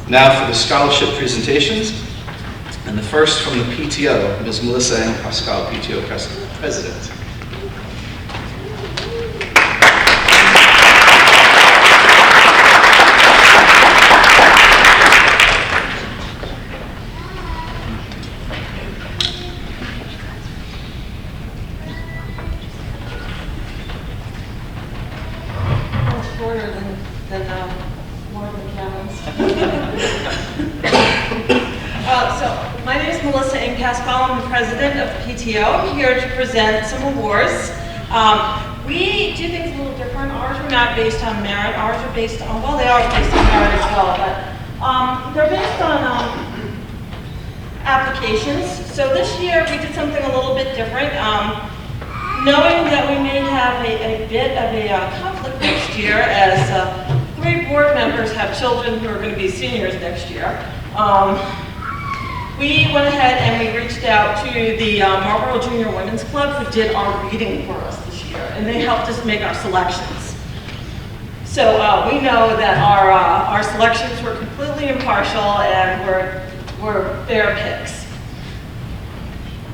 Now for the scholarship presentations, and the first from the PTO, Ms. Melissa N. Pascal, PTO President. My name is Melissa N. Pascal. I'm the president of the PTO. I'm here to present some awards. We do things a little different. Ours are not based on merit. Ours are based on, well, they are based on merit as well, but they're based on applications. So this year we did something a little bit different. Knowing that we may have a bit of a conflict next year, as 3 board members have children who are going to be seniors next year. We went ahead and we reached out to the Marlboro Junior Women's Club, who did our reading for us this year, and they helped us make our selections. So we know that our selections were completely impartial and were fair picks.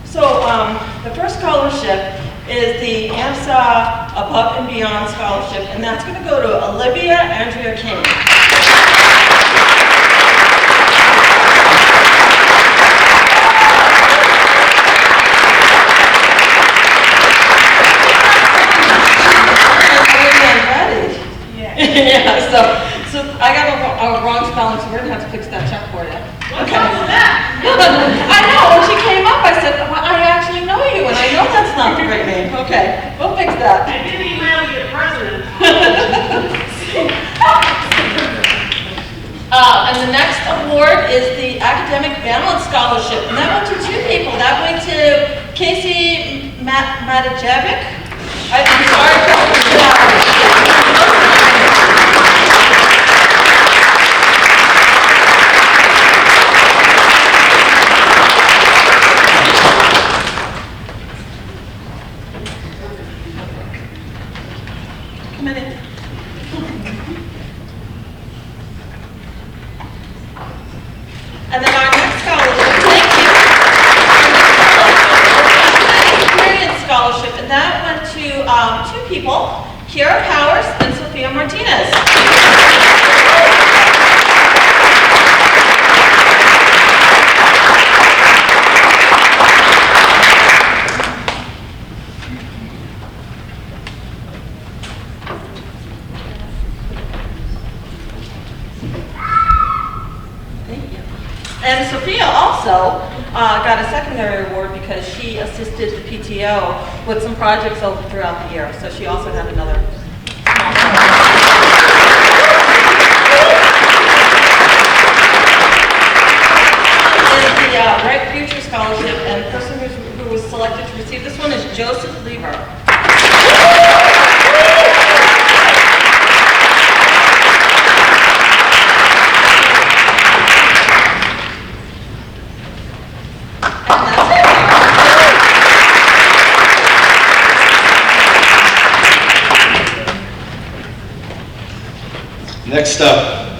So the first scholarship is the AMSA Above and Beyond Scholarship, and that's going to go to Olivia Andrea King. Yeah, so I got a wrong spelling, so we're gonna have to fix that check for you. What's wrong with that? I know, when she came up, I said, well, I actually know you, and I know that's not the right name. Okay, we'll fix that. I did email you the president. And the next award is the Academic Balance Scholarship, and that went to 2 people. That went to Casey Matajevic. I'm sorry for And then our next scholarship, thank you, Experience Scholarship, and that went to 2 people, Kiara Powers and Sophia Martinez. And Sophia also got a secondary award because she assisted the PTO with some projects over throughout the year. So she also had another small is the Right Future Scholarship, and the person who was selected to receive this one is Joseph Lever. Next up,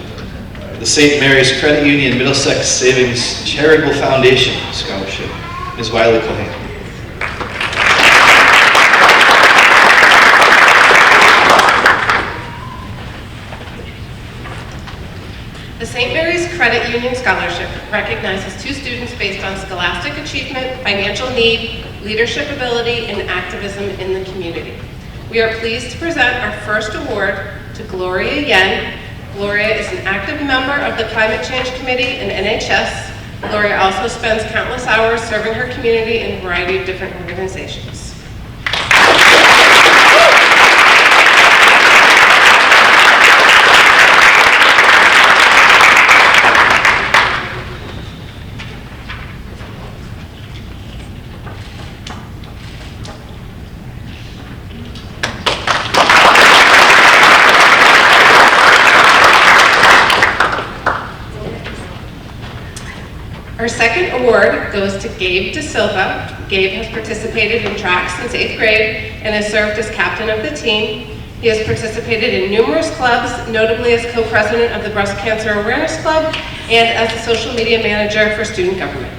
the St. Mary's Credit Union Middlesex Savings Charitable Foundation Scholarship, Ms. Wiley Cohen. The St. Mary's Credit Union Scholarship recognizes 2 students based on scholastic achievement, financial need, leadership ability, and activism in the community. We are pleased to present our first award to Gloria Yen. Gloria is an active member of the Climate Change Committee and NHS. Gloria also spends countless hours serving her community in a variety of different organizations. Our second award goes to Gabe De Silva. Gabe has participated in track since 8th grade and has served as captain of the team. He has participated in numerous clubs, notably as co-president of the Breast Cancer Awareness Club and as the social media manager for student government.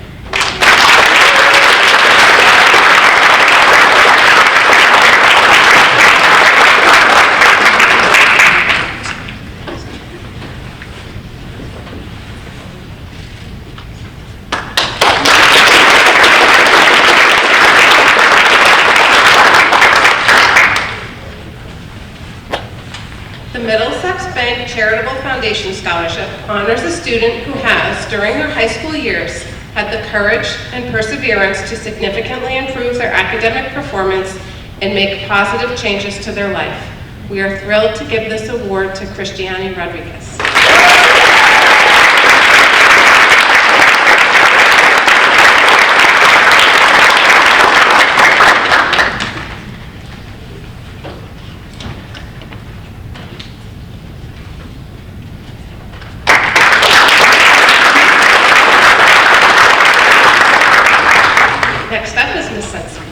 The Middlesex Bank Charitable Foundation Scholarship honors a student who has, during their high school years, had the courage and perseverance to significantly improve their academic performance and make positive changes to their life. We are thrilled to give this award to Christiane Rodriguez. Next up is Ms. Sensen.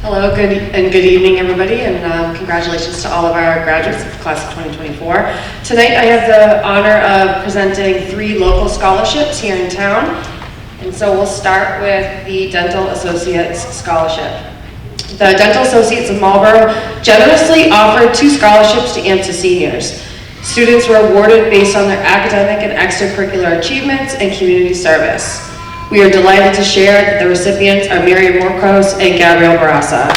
Hello, good evening, everybody, and congratulations to all of our graduates of the class of 2024. Tonight, I have the honor of presenting 3 local scholarships here in town, and so we'll start with the Dental Associates Scholarship. The Dental Associates of Marlborough generously offered 2 scholarships to AMSA seniors. Students were awarded based on their academic and extracurricular achievements and community service. We are delighted to share that the recipients are Miriam Morcos and Gabrielle Barassa.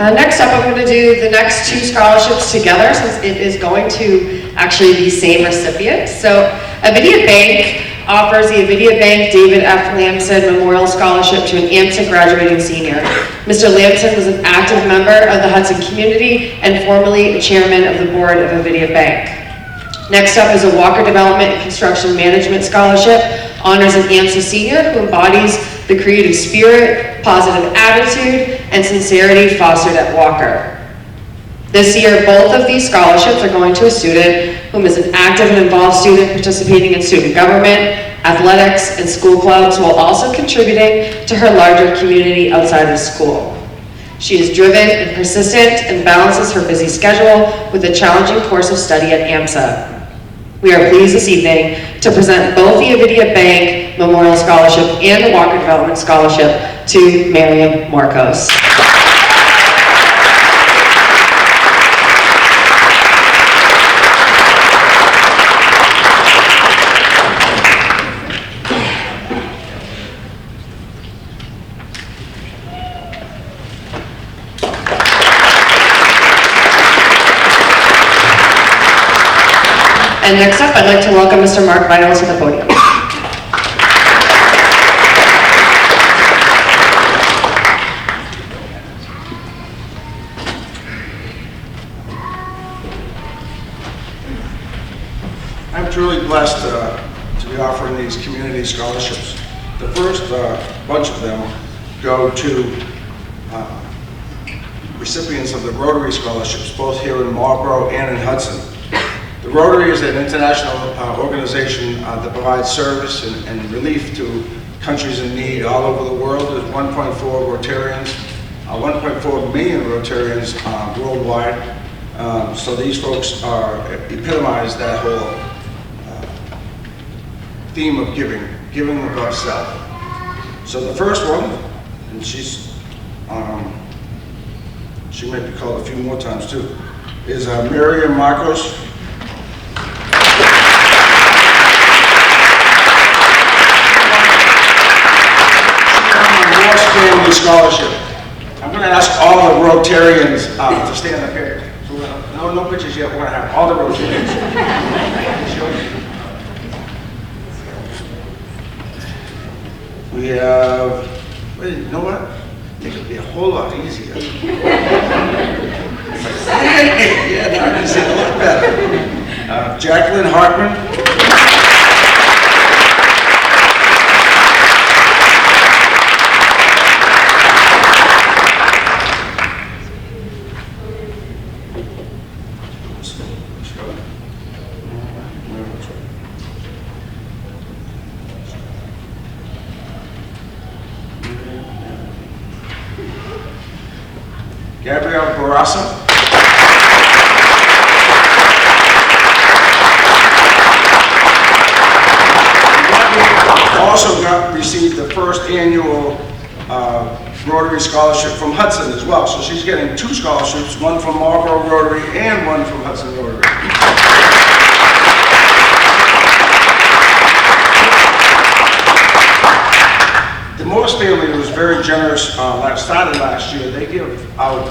Next up, I'm going to do the next 2 scholarships together since it is going to actually be same recipients. So Avidia Bank offers the Avidia Bank David F. Lamson Memorial Scholarship to an AMSA graduating senior. Mr. Lamson was an active member of the Hudson community and formerly chairman of the board of Avidia Bank. Next up is a Walker Development and Construction Management Scholarship, honors an AMSA senior who embodies the creative spirit, positive attitude, and sincerity fostered at Walker. This year, both of these scholarships are going to a student whom is an active and involved student participating in student government, athletics, and school clubs, while also contributing to her larger community outside of school. She is driven and persistent and balances her busy schedule with a challenging course of study at AMSA. We are pleased this evening to present both the Avidia Bank Memorial Scholarship and the Walker Development Scholarship to Miriam Morcos. And next up, I'd like to welcome Mr. Mark Vitals to the podium. I'm truly blessed to be offering these community scholarships. The first bunch of them go to recipients of the Rotary Scholarships, both here in Marlborough and in Hudson. The Rotary is an international organization that provides service and relief to countries in need all over the world. There's 1.4 Rotarians, 1.4 million Rotarians worldwide. So these folks epitomize that whole theme of giving above self. So the first one, and she may be called a few more times too, is Miriam Marcos. Family Scholarship. I'm going to ask all the Rotarians to stand up here. So no pictures yet. We're going to have all the Rotarians. We have. Wait, you know what? It could be a whole lot easier. Jacqueline Hartman. Gabrielle Barassa. Also received the first annual Rotary Scholarship from Hudson as well. So she's getting 2 scholarships, one from Marlboro Rotary and one from Hudson Rotary. The Morse family was very generous. Started last year. They give out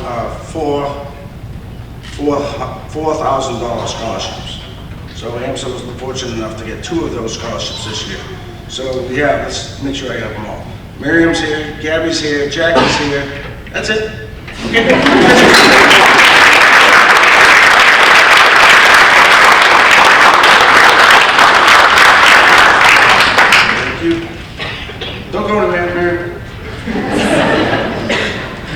$4,000 scholarships. So AMSA was fortunate enough to get 2 of those scholarships this year. So yeah, let's make sure I have them all. Miriam's here, Gabby's here, Jackie's here. That's it. Okay. Thank you. Don't go to Miriam.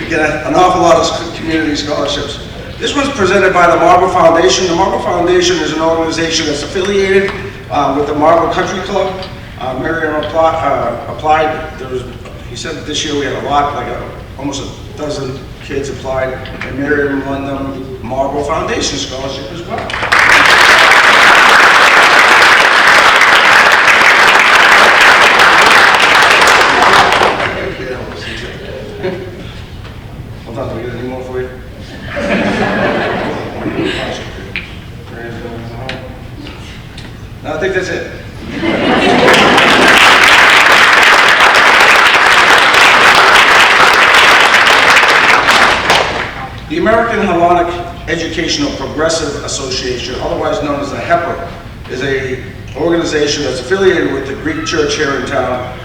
You get an awful lot of community scholarships. This one's presented by the Marlboro Foundation. The Marlboro Foundation is an organization that's affiliated with the Marlboro Country Club. Miriam applied. He said that this year we had a lot, like almost a dozen kids applied, and Miriam won them Marlboro Foundation scholarship as well. Hold on, do we get any more for you? No, I think that's it. The American Hellenic Educational Progressive Association, otherwise known as the HEPA, is an organization that's affiliated with the Greek Church here in town,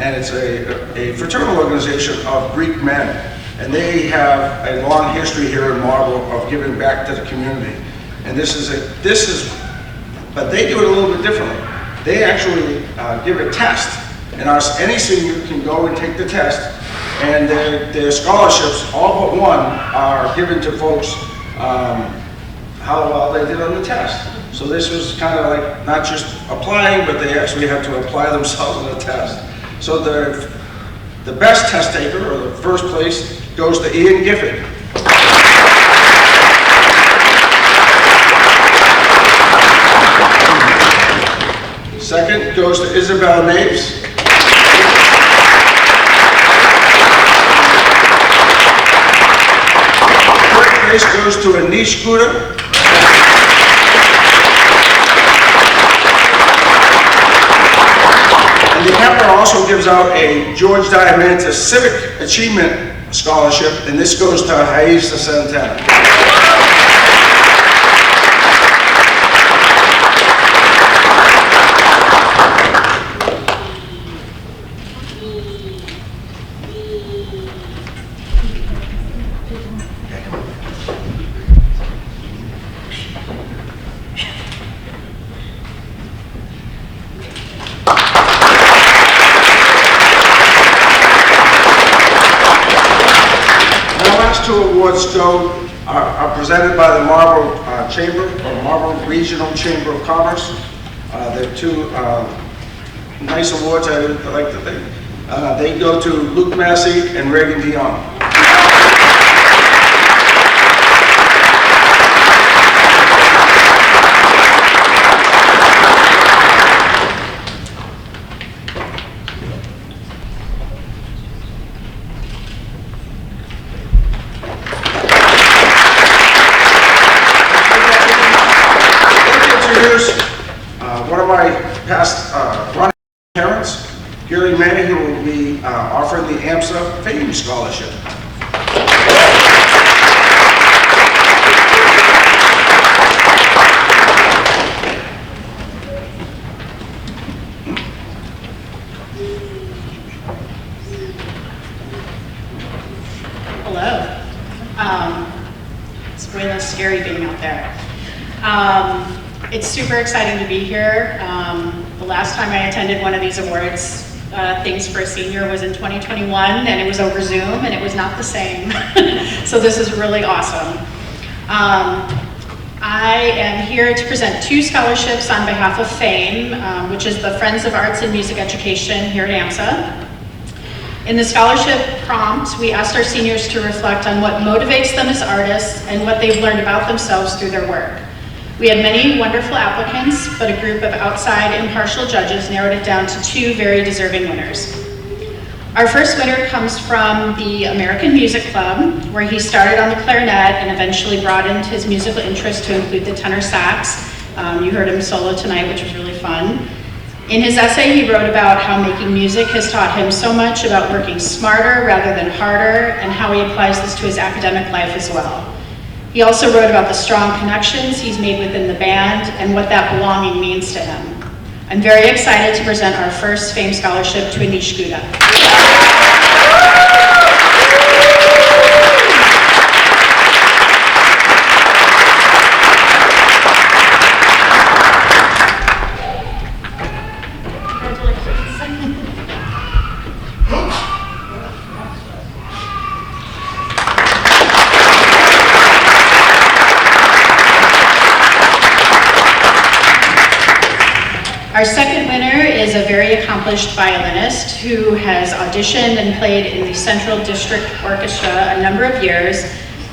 and it's a fraternal organization of Greek men. And they have a long history here in Marlboro of giving back to the community. And but they do it a little bit differently. They actually give a test, and any senior can go and take the test, and their scholarships, all but one, are given to folks how well they did on the test. So this was kind of like not just applying, but they actually had to apply themselves on the test. So the best test taker, or the first place, goes to Ian Gifford. Second goes to Isabel Naves. Third place goes to Anish Gouda. And the HEPA also gives out a George Diamantis Civic Achievement Scholarship, and this goes to Haisa Santana. Two awards are presented by the Marlboro Chamber, or Marlboro Regional Chamber of Commerce. They're 2 nice awards, I like to think. They go to Luke Massey and Reagan Dion. One of my past running parents, Gary May, who will be offering the AMSA Fame Scholarship. Hello. It's really scary being out there. It's super exciting to be here. The last time I attended one of these awards things for a senior was in 2021, and it was over Zoom, and it was not the same. So this is really awesome. I am here to present 2 scholarships on behalf of FAME, which is the Friends of Arts and Music Education here at AMSA. In the scholarship prompt, we asked our seniors to reflect on what motivates them as artists and what they've learned about themselves through their work. We had many wonderful applicants, but a group of outside impartial judges narrowed it down to 2 very deserving winners. Our first winner comes from the American Music Club, where he started on the clarinet and eventually broadened his musical interest to include the tenor sax. You heard him solo tonight, which was really fun. In his essay, he wrote about how making music has taught him so much about working smarter rather than harder, and how he applies this to his academic life as well. He also wrote about the strong connections he's made within the band and what that belonging means to him. I'm very excited to present our first FAME scholarship to Anish Gouda. Our second winner is a very accomplished violinist who has auditioned and played in the Central District Orchestra a number of years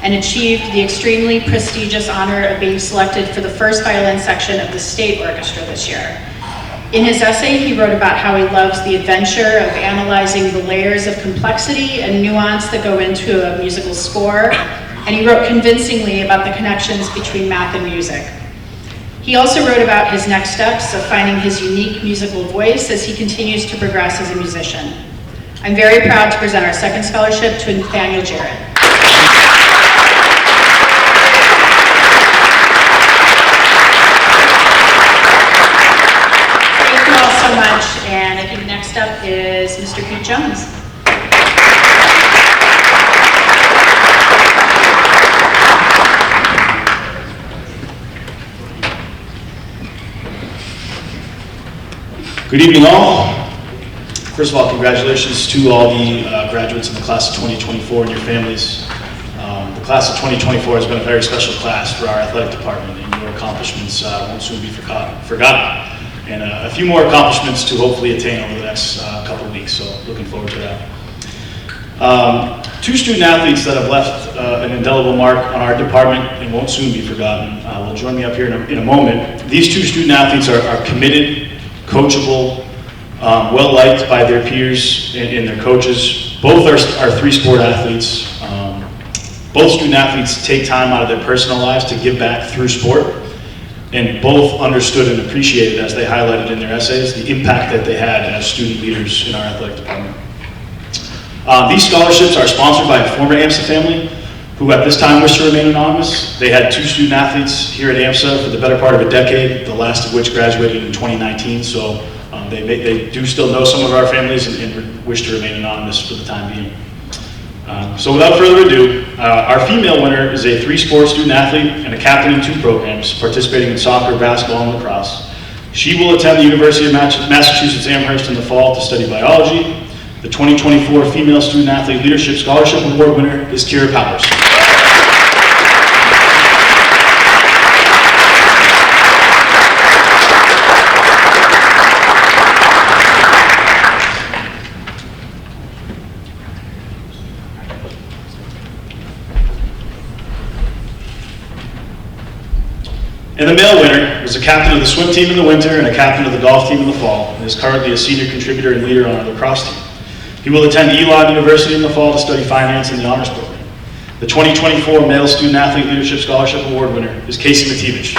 and achieved the extremely prestigious honor of being selected for the first violin section of the State Orchestra this year. In his essay, he wrote about how he loves the adventure of analyzing the layers of complexity and nuance that go into a musical score, and he wrote convincingly about the connections between math and music. He also wrote about his next steps of finding his unique musical voice as he continues to progress as a musician. I'm very proud to present our second scholarship to Nathaniel Jarrett. Thank you all so much, and I think next up is Mr. Pete Jones. Good evening, all. First of all, congratulations to all the graduates in the class of 2024 and your families. The class of 2024 has been a very special class for our athletic department, and your accomplishments won't soon be forgotten. And a few more accomplishments to hopefully attain over the next couple of weeks, so looking forward to that. 2 student athletes that have left an indelible mark on our department and won't soon be forgotten will join me up here in a moment. These 2 student athletes are committed, coachable, well-liked by their peers and their coaches. Both are 3-sport athletes. Both student athletes take time out of their personal lives to give back through sport, and both understood and appreciated, as they highlighted in their essays, the impact that they had as student leaders in our athletic department. These scholarships are sponsored by a former AMSA family who at this time wish to remain anonymous. They had 2 student athletes here at AMSA for the better part of a decade, the last of which graduated in 2019, so they do still know some of our families and wish to remain anonymous for the time being. So without further ado, our female winner is a 3-sport student athlete and a captain in 2 programs, participating in soccer, basketball, and lacrosse. She will attend the University of Massachusetts Amherst in the fall to study biology. The 2024 Female Student Athlete Leadership Scholarship Award winner is Kira Powers. And the male winner was a captain of the swim team in the winter and a captain of the golf team in the fall, and is currently a senior contributor and leader on our lacrosse team. He will attend Elon University in the fall to study finance in the honors program. The 2024 Male Student Athlete Leadership Scholarship Award winner is Casey Matevich.